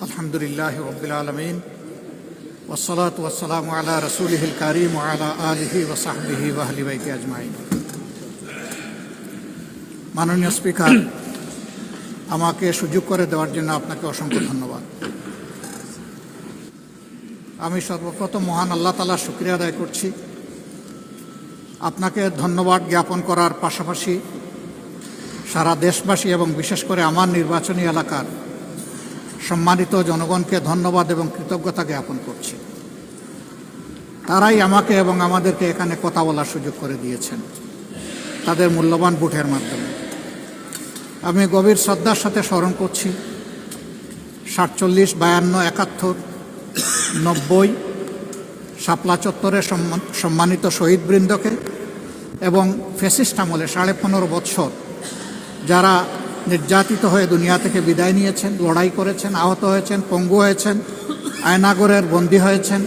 আলহামদুলিল্লাহ রাব্বিল আলামিন ওয়াসসালাতু ওয়াসসালামু আলা রাসূলিহিল কারীম ওয়া আলা আলিহি ওয়া সাহবিহি ওয়া আহলি বাইতি আজমাইন। মাননীয় স্পিকার, আমাকে সুযোগ করে দেওয়ার জন্য আপনাকে অসংখ্য ধন্যবাদ। আমি সর্বপ্রথম মহান আল্লাহ তাআলার শুকরিয়া আদায় করছি। আপনাকে ধন্যবাদ জ্ঞাপন করার পাশাপাশি সারা দেশবাসী এবং বিশেষ করে আমার নির্বাচনী এলাকার সম্মানিত জনগণকে ধন্যবাদ এবং কৃতজ্ঞতা জ্ঞাপন করছি। তারাই আমাকে এবং আমাদেরকে এখানে কথা বলার সুযোগ করে দিয়েছেন তাদের মূল্যবান ভোটের মাধ্যমে। আমি গভীর শ্রদ্ধার সাথে স্মরণ করছি 47, 52, 71, 90 শাপলা চত্বরের সম্মানিত শহীদবৃন্দকে এবং ফ্যাসিস্ট আমলে 15.5 বৎসর যারা নির্যাতিত হয়ে দুনিয়া থেকে বিদায় নিয়েছেন, লড়াই করেছেন, আহত হয়েছেন, পঙ্গু হয়েছেন, আয়নাগরের বন্দী হয়েছেন,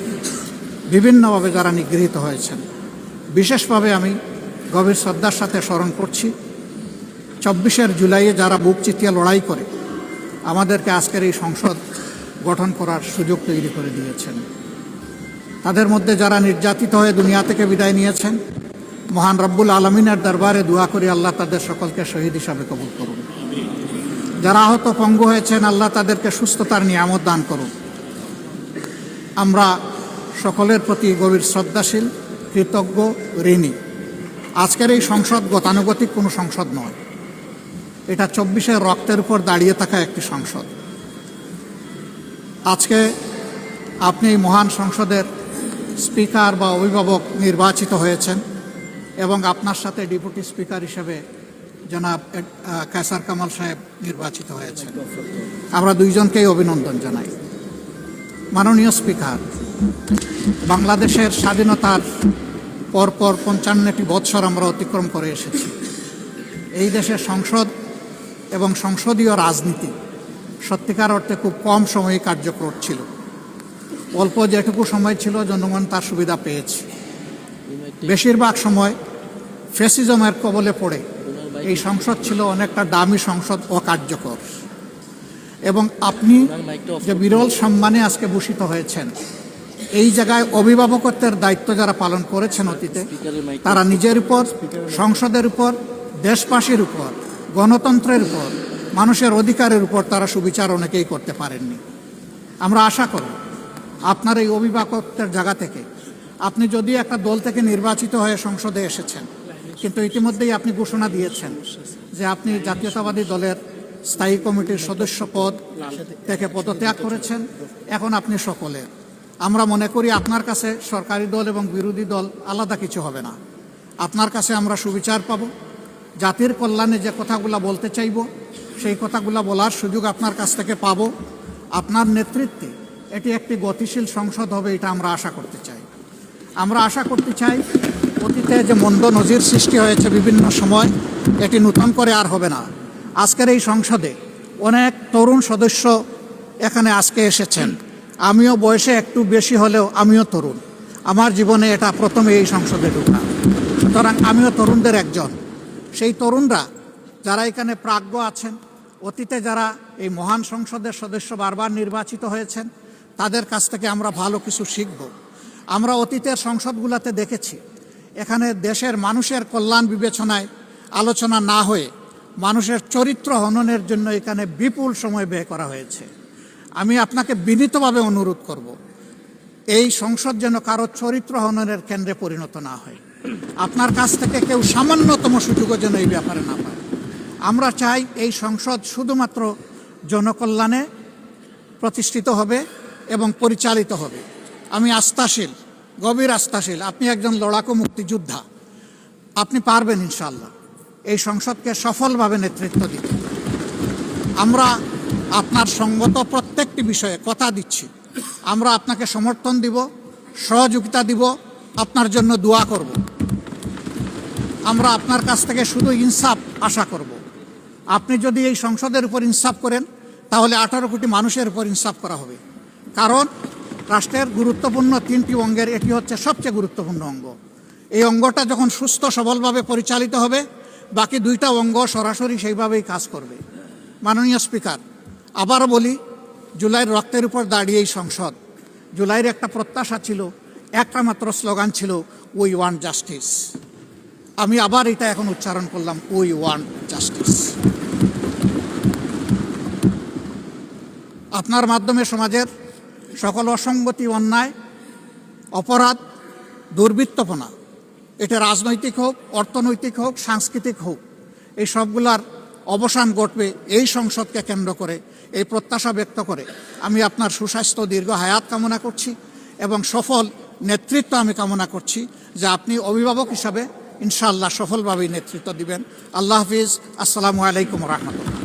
বিভিন্নভাবে যারা নিগৃহীত হয়েছেন, বিশেষভাবে আমি গভীর শ্রদ্ধার সাথে স্মরণ করছি 24 জুলাইয়ে যারা বুক চিতিয়ে লড়াই করে আমাদেরকে আজকের এই সংসদ গঠন করার সুযোগ তৈরি করে দিয়েছেন। তাদের মধ্যে যারা নির্যাতিত হয়ে দুনিয়া থেকে বিদায় নিয়েছেন, মহান রব্বুল আলমিনের দরবারে দোয়া করি আল্লাহ তাদের সকলকে শহীদ হিসাবে কবুল করুন। যারা আহত পঙ্গু হয়েছেন, আল্লাহ তাদেরকে সুস্থতার নিয়ামত দান করুন। আমরা সকলের প্রতি গভীর শ্রদ্ধাশীল, কৃতজ্ঞ, ঋণী। আজকের এই সংসদ গতানুগতিক কোনো সংসদ নয়, এটা 24 রক্তের উপর দাঁড়িয়ে থাকা একটি সংসদ। আজকে আপনি এই মহান সংসদের স্পিকার বা অভিভাবক নির্বাচিত হয়েছেন এবং আপনার সাথে ডেপুটি স্পিকার হিসেবে জনাব কায়সার কামাল সাহেব নির্বাচিত হয়েছেন। আমরা দুইজনকেই অভিনন্দন জানাই। মাননীয় স্পিকার, বাংলাদেশের স্বাধীনতার পরপর 55টি বৎসর আমরা অতিক্রম করে এসেছি। এই দেশের সংসদ এবং সংসদীয় রাজনীতি সত্যিকার অর্থে খুব কম সময়ে কার্যকর ছিল। অল্প যেটুকু সময় ছিল জনগণ তার সুবিধা পেয়েছে। বেশিরভাগ সময় ফ্যাসিজমের কবলে পড়ে এই সংসদ ছিল অনেকটা দামি সংসদ, অকার্যকর। এবং আপনি যে বিরল সম্মানে আজকে ভূষিত হয়েছেন, এই জায়গায় অভিভাবকত্বের দায়িত্ব যারা পালন করেছেন অতীতে, তারা নিজের উপর, সংসদের উপর, দেশবাসীর উপর, গণতন্ত্রের উপর, মানুষের অধিকারের উপর তারা সুবিচার অনেকেই করতে পারেননি। আমরা আশা করব আপনার এই অভিভাবকত্বের জায়গা থেকে, আপনি যদি একটা দল থেকে নির্বাচিত হয়ে সংসদে এসেছেন, কিন্তু ইতিমধ্যেই আপনি ঘোষণা দিয়েছেন যে আপনি জাতীয়তাবাদী দলের স্থায়ী কমিটির সদস্য পদ থেকে পদত্যাগ করেছেন, এখন আপনি সকলের। আমরা মনে করি আপনার কাছে সরকারি দল এবং বিরোধী দল আলাদা কিছু হবে না। আপনার কাছে আমরা সুবিচার পাব, জাতির কল্যাণে যে কথাগুলো বলতে চাইব সেই কথাগুলো বলার সুযোগ আপনার কাছ থেকে পাব। আপনার নেতৃত্বে এটি একটি গতিশীল সংসদ হবে, এটা আমরা আশা করতে চাই। আমরা আশা করতে চাই অতীতে যে মন্দ নজির সৃষ্টি হয়েছে বিভিন্ন সময়, এটি নতুন করে আর হবে না। আজকের এই সংসদে অনেক তরুণ সদস্য এখানে আজকে এসেছেন। আমিও বয়সে একটু বেশি হলেও আমিও তরুণ। আমার জীবনে এটা প্রথমে এই সংসদে ঢোকা, সুতরাং আমিও তরুণদের একজন। সেই তরুণরা যারা এখানে প্রাজ্ঞ আছেন, অতীতে যারা এই মহান সংসদের সদস্য বারবার নির্বাচিত হয়েছেন, তাদের কাছ থেকে আমরা ভালো কিছু শিখব। আমরা অতীতের সংসদগুলোতে দেখেছি এখানে দেশের মানুষের কল্যাণ বিবেচনায় আলোচনা না হয়ে মানুষের চরিত্র হননের জন্য এখানে বিপুল সময় ব্যয় করা হয়েছে। আমি আপনাকে বিনীতভাবে অনুরোধ করব, এই সংসদ যেন কারো চরিত্র হননের কেন্দ্রে পরিণত না হয়। আপনার কাছ থেকে কেউ সামান্যতম সুযোগও যেন এই ব্যাপারে না পায়। আমরা চাই এই সংসদ শুধুমাত্র জনকল্যাণে প্রতিষ্ঠিত হবে এবং পরিচালিত হবে। আমি আস্থাশীল, গভীর আস্থাশীল, আপনি একজন লড়াকু মুক্তিযোদ্ধা, আপনি পারবেন ইনশাআল্লাহ এই সংসদকে সফলভাবে নেতৃত্ব দিতে। আমরা আপনার সঙ্গত প্রত্যেকটি বিষয়ে কথা দিচ্ছি, আমরা আপনাকে সমর্থন দিব, সহযোগিতা দিব, আপনার জন্য দোয়া করব। আমরা আপনার কাছ থেকে শুধু ইনসাফ আশা করব। আপনি যদি এই সংসদের উপর ইনসাফ করেন, তাহলে 18 কোটি মানুষের উপর ইনসাফ করা হবে। কারণ রাষ্ট্রের গুরুত্বপূর্ণ 3টি অঙ্গের এটি হচ্ছে সবচেয়ে গুরুত্বপূর্ণ অঙ্গ। এই অঙ্গটা যখন সুস্থ সবলভাবে পরিচালিত হবে, বাকি 2টা অঙ্গ সরাসরি সেইভাবেই কাজ করবে। মাননীয় স্পিকার, আবারও বলি, জুলাইয়ের রক্তের উপর দাঁড়িয়ে এই সংসদ। জুলাইয়ের একটা প্রত্যাশা ছিল, একটা মাত্র স্লোগান ছিল, উই ওয়ান্ট জাস্টিস। আমি আবার এটা এখন উচ্চারণ করলাম, উই ওয়ান্ট জাস্টিস। আপনার মাধ্যমে সমাজের সকল অসঙ্গতি, অন্যায়, অপরাধ, দুর্বৃত্তপনা, এটা রাজনৈতিক হোক, অর্থনৈতিক হোক, সাংস্কৃতিক হোক, এই সবগুলার অবসান ঘটবে এই সংসদকে কেন্দ্র করে। এই প্রত্যাশা ব্যক্ত করে আমি আপনার সুস্বাস্থ্য, দীর্ঘ হায়াত কামনা করছি এবং সফল নেতৃত্ব আমি কামনা করছি, যে আপনি অভিভাবক হিসাবে ইনশাআল্লাহ সফলভাবেই নেতৃত্ব দিবেন। আল্লাহ হাফিজ। আসসালামু আলাইকুম রহমতুল্লাহ।